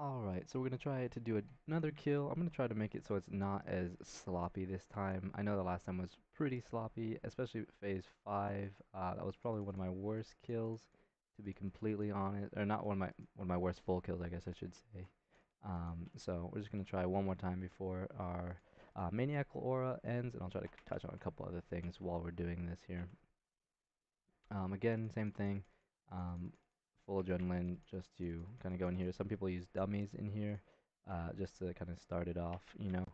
Alright, so we're gonna try to do another kill. I'm gonna try to make it so it's not as sloppy this time. I know the last time was pretty sloppy, especially phase 5. That was probably one of my worst kills, to be completely honest. Or not one of my worst full kills, I guess I should say. So we're just gonna try one more time before our maniacal aura ends, and I'll try to touch on a couple other things while we're doing this here. Again, same thing. Um, Full adrenaline just to kind of go in here. Some people use dummies in here just to kind of start it off, you know.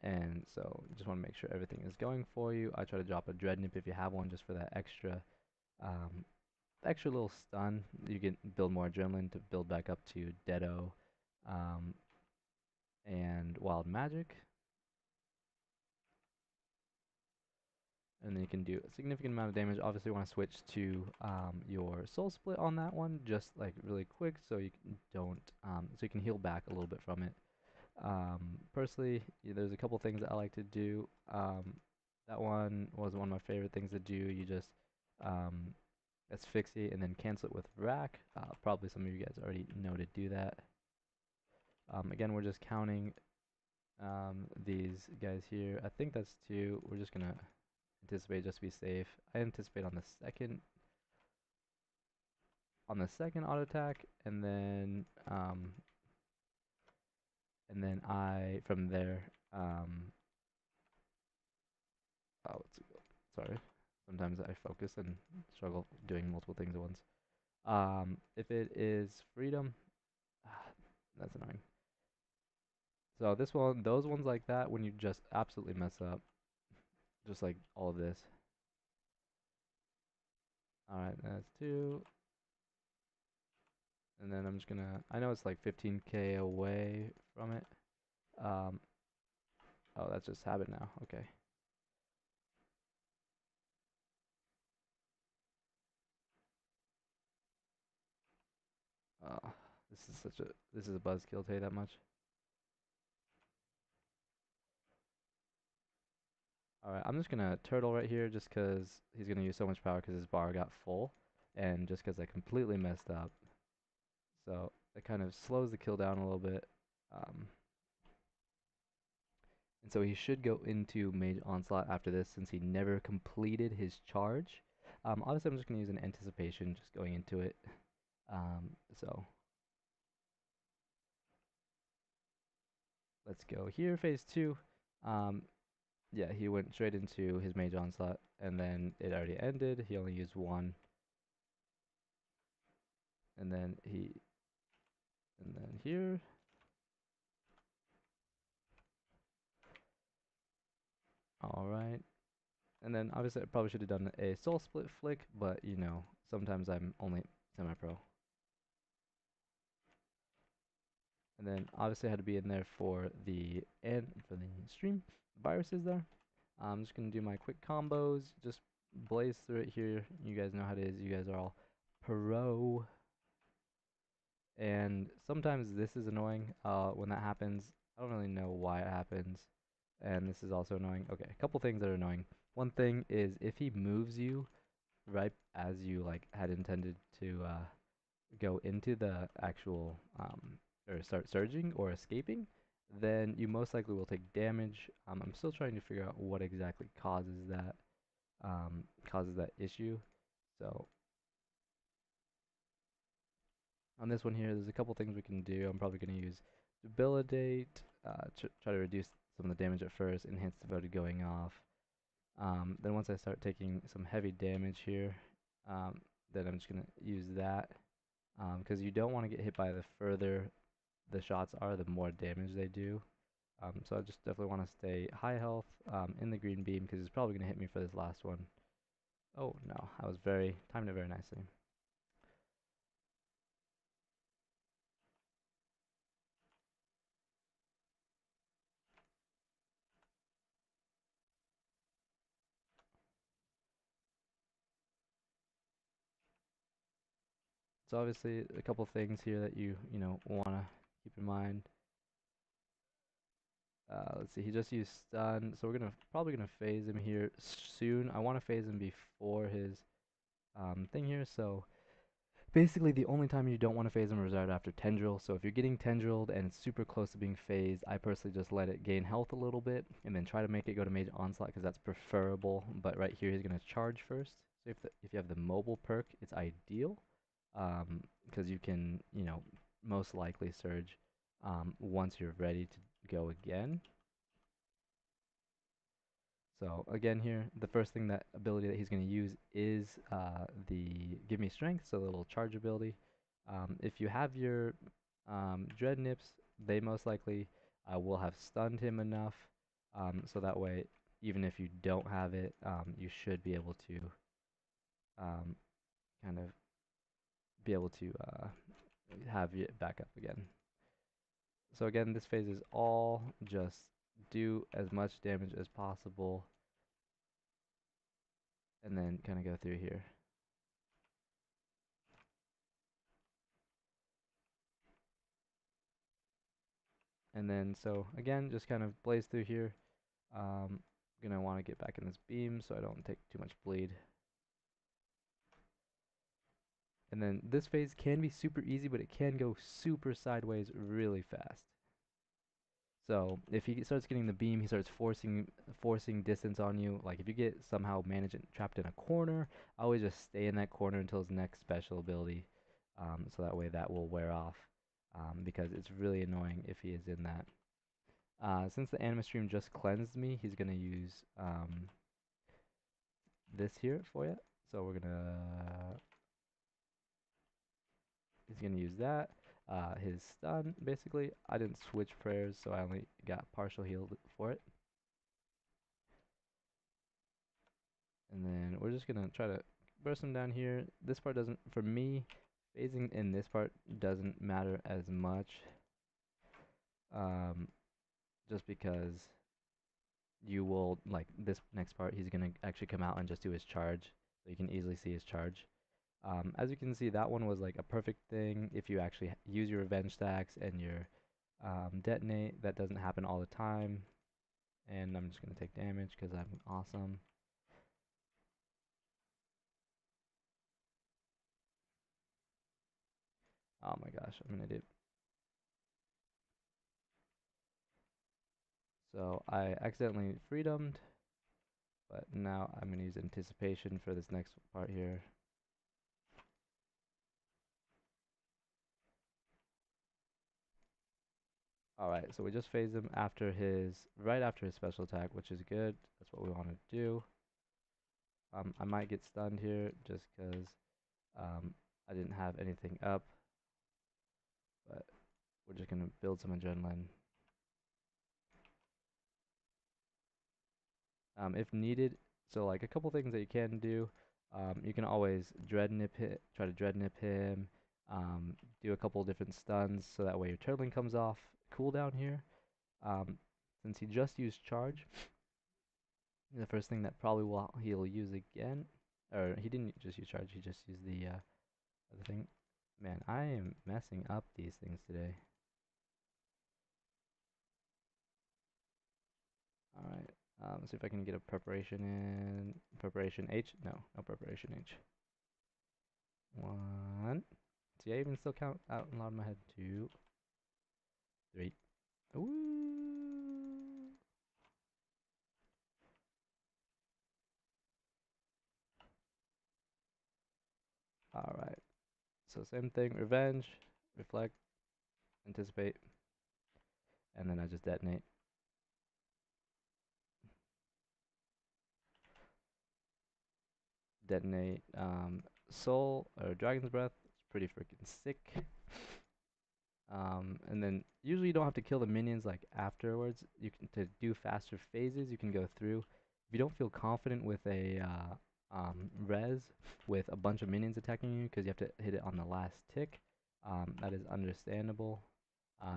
And so just want to make sure everything is going for you. I try to drop a dread nip if you have one, just for that um, extra little stun. You can build more adrenaline to build back up to Deado um, and Wild Magic. And then you can do a significant amount of damage. Obviously, you want to switch to your soul split on that one, just like really quick, so you don't, so you can heal back a little bit from it. Personally, there's a couple things that I like to do. That one was one of my favorite things to do. You just um, asphyxiate and then cancel it with rack. Probably some of you guys already know to do that. Again, we're just counting these guys here. I think that's two. We're just gonna anticipate just to be safe. I anticipate on the second auto attack, and then I from there. Oh, sorry. Sometimes I focus and struggle doing multiple things at once. If it is freedom, that's annoying. So this one, those ones like that, when you just absolutely mess up, just like all of this. All right, that's two. And then I'm just gonna, I know it's like 15k away from it. Um, oh, that's just habit now. Okay. Oh, this is a buzzkill, tell you that much. All right, I'm just gonna turtle right here just because he's gonna use so much power because his bar got full, and just because I completely messed up. So it kind of slows the kill down a little bit. Um, and so he should go into Mage Onslaught after this since he never completed his charge. Obviously, I'm just gonna use an anticipation just going into it. So let's go here, phase 2. Um, yeah, he went straight into his Mage Onslaught, and then it already ended. He only used one, and then here. All right. And then obviously I probably should have done a soul split flick, but you know, sometimes I'm only semi-pro. And then obviously I had to be in there for the stream viruses there. I'm just gonna do my quick combos, just blaze through it here. You guys know how it is. You guys are all pro. And sometimes this is annoying when that happens. I don't really know why it happens. And this is also annoying. Okay, a couple things that are annoying. One thing is if he moves you right as you like had intended to go into the actual or start surging or escaping, then you most likely will take damage. I'm still trying to figure out what exactly causes that issue. So on this one here, there's a couple things we can do. I'm probably going to use debilitate, try to reduce some of the damage at first, enhance the devoted going off. Then once I start taking some heavy damage here, then I'm just going to use that. Because you don't want to get hit by the further the shots are, the more damage they do. So I just definitely want to stay high health in the green beam because it's probably going to hit me for this last one. Oh no, I was timed it very nicely. So obviously a couple things here that you know want to keep in mind. Let's see, he just used stun, so we're probably gonna phase him here soon. I want to phase him before his thing here, so Basically, the only time you don't want to phase them is right after Tendril. So if you're getting Tendriled and it's super close to being phased, I personally just let it gain health a little bit and then try to make it go to Mage Onslaught because that's preferable. But right here, he's going to charge first. So if you have the mobile perk, it's ideal because you can, most likely surge once you're ready to go again. So again here, the first thing that ability that he's going to use is the Give Me Strength, so a little charge ability. If you have your Dread Nips, they most likely will have stunned him enough, so that way, even if you don't have it, you should be able to um, kind of be able to have it back up again. So again, this phase is all just do as much damage as possible, and then kind of go through here. And then, so again, just kind of blaze through here. Gonna want to get back in this beam so I don't take too much bleed. And then this phase can be super easy, but it can go super sideways really fast. So if he starts getting the beam, he starts forcing distance on you. Like if you get somehow managed trapped in a corner, I always just stay in that corner until his next special ability. So that way that will wear off. Because it's really annoying if he is in that. Since the anima stream just cleansed me, he's gonna use this here for you. So he's gonna use that. His stun, basically, I didn't switch prayers, so I only got partial healed for it. And then we're just gonna try to burst him down here. This part doesn't, for me, phasing in this part doesn't matter as much. Just because you will, like this next part, he's gonna actually come out and just do his charge. So you can easily see his charge. As you can see, that one was like a perfect thing if you actually use your revenge stacks and your detonate. That doesn't happen all the time. And I'm just going to take damage because I'm awesome. Oh my gosh, I'm an idiot. So I accidentally freedomed, but now I'm going to use anticipation for this next part here. Alright, so we just phased him right after his special attack, which is good. That's what we want to do. I might get stunned here just because I didn't have anything up, but we're just going to build some adrenaline. If needed, so like a couple things that you can do, you can always try to dread nip him, do a couple different stuns so that way your turtling comes off cooldown here. Since he just used charge, the first thing that probably he'll use again, or he didn't just use charge, he just used the other thing. Man, I am messing up these things today. Alright, see if I can get a preparation in. Preparation H? No, no preparation H. One. See, I even still count out loud in my head. 2, 3. Ooh. Alright. So same thing. Revenge, reflect, anticipate, and then I just detonate. Detonate Soul or Dragon's Breath. It's pretty freaking sick. And then usually you don't have to kill the minions like afterwards. You can to do faster phases. You can go through. If you don't feel confident with a res with a bunch of minions attacking you because you have to hit it on the last tick, that is understandable.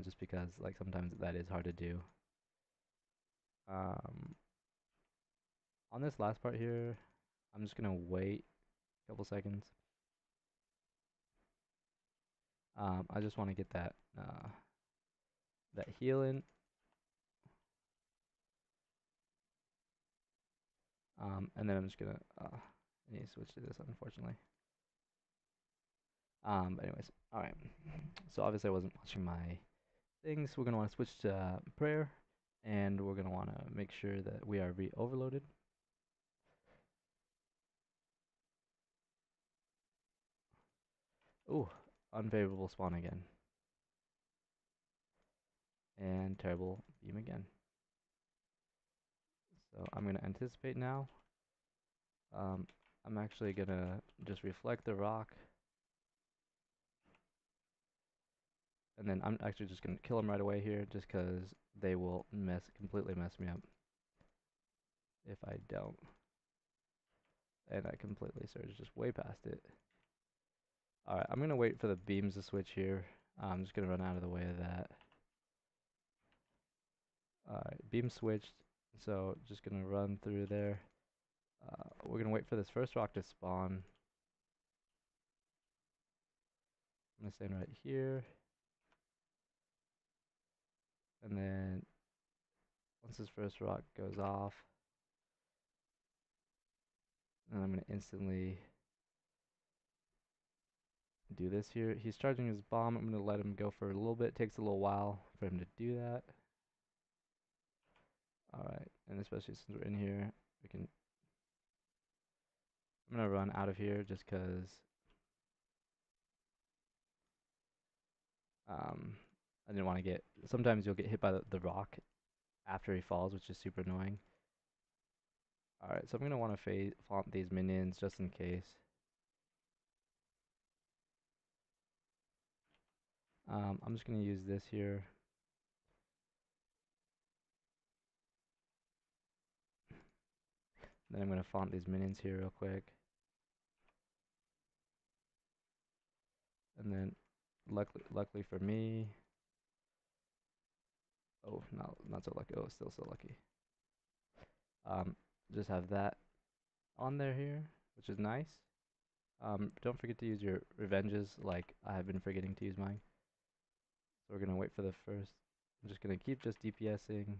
Just because like sometimes that is hard to do. On this last part here, I'm just gonna wait a couple seconds. I just want to get that healing. And then I'm just gonna I need to switch to this, unfortunately. Anyways, all right. So obviously I wasn't watching my things. We're gonna want to switch to prayer, and we're gonna want to make sure that we are re-overloaded. Ooh, unfavorable spawn again, and terrible beam again. So I'm gonna anticipate now. Um, I'm actually gonna just reflect the rock, and then I'm actually just gonna kill them right away here, just because they will completely mess me up if I don't. And I completely surged just way past it. Alright, I'm gonna wait for the beams to switch here. I'm just gonna run out of the way of that. Alright, beam switched, so just gonna run through there. We're gonna wait for this first rock to spawn. I'm gonna stand right here. And then once this first rock goes off, then I'm gonna instantly do this here. He's charging his bomb. I'm gonna let him go for a little bit. It takes a little while for him to do that. Alright, and especially since we're in here, we can. I'm gonna run out of here just because I didn't want to get. Sometimes you'll get hit by the rock after he falls, which is super annoying. Alright, so I'm gonna want to font these minions just in case. I'm just gonna use this here. Then I'm gonna font these minions here real quick. And then, luckily for me, oh, not so lucky. Oh, still so lucky. Just have that on there here, which is nice. Don't forget to use your revenges, like I have been forgetting to use mine. So we're gonna wait for the first. I'm just gonna keep just DPSing,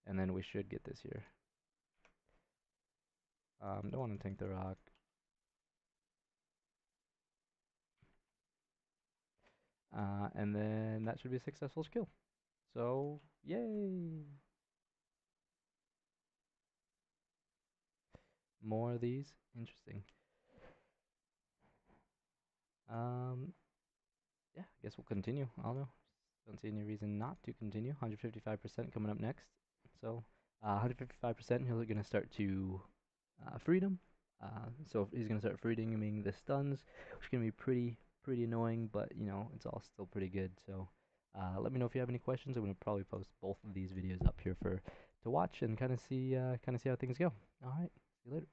and then we should get this here. Don't want to tank the rock. And then that should be a successful skill. So, yay! More of these. Interesting. Um, yeah, I guess we'll continue. I don't know. Don't see any reason not to continue. 155% coming up next. So, 155%, he's going to start to freedom. So he's going to start freedoming the stuns, which is going to be pretty annoying, but you know, it's all still pretty good. So, let me know if you have any questions. I'm going to probably post both of these videos up here for to watch and kind of see how things go. All right, see you later.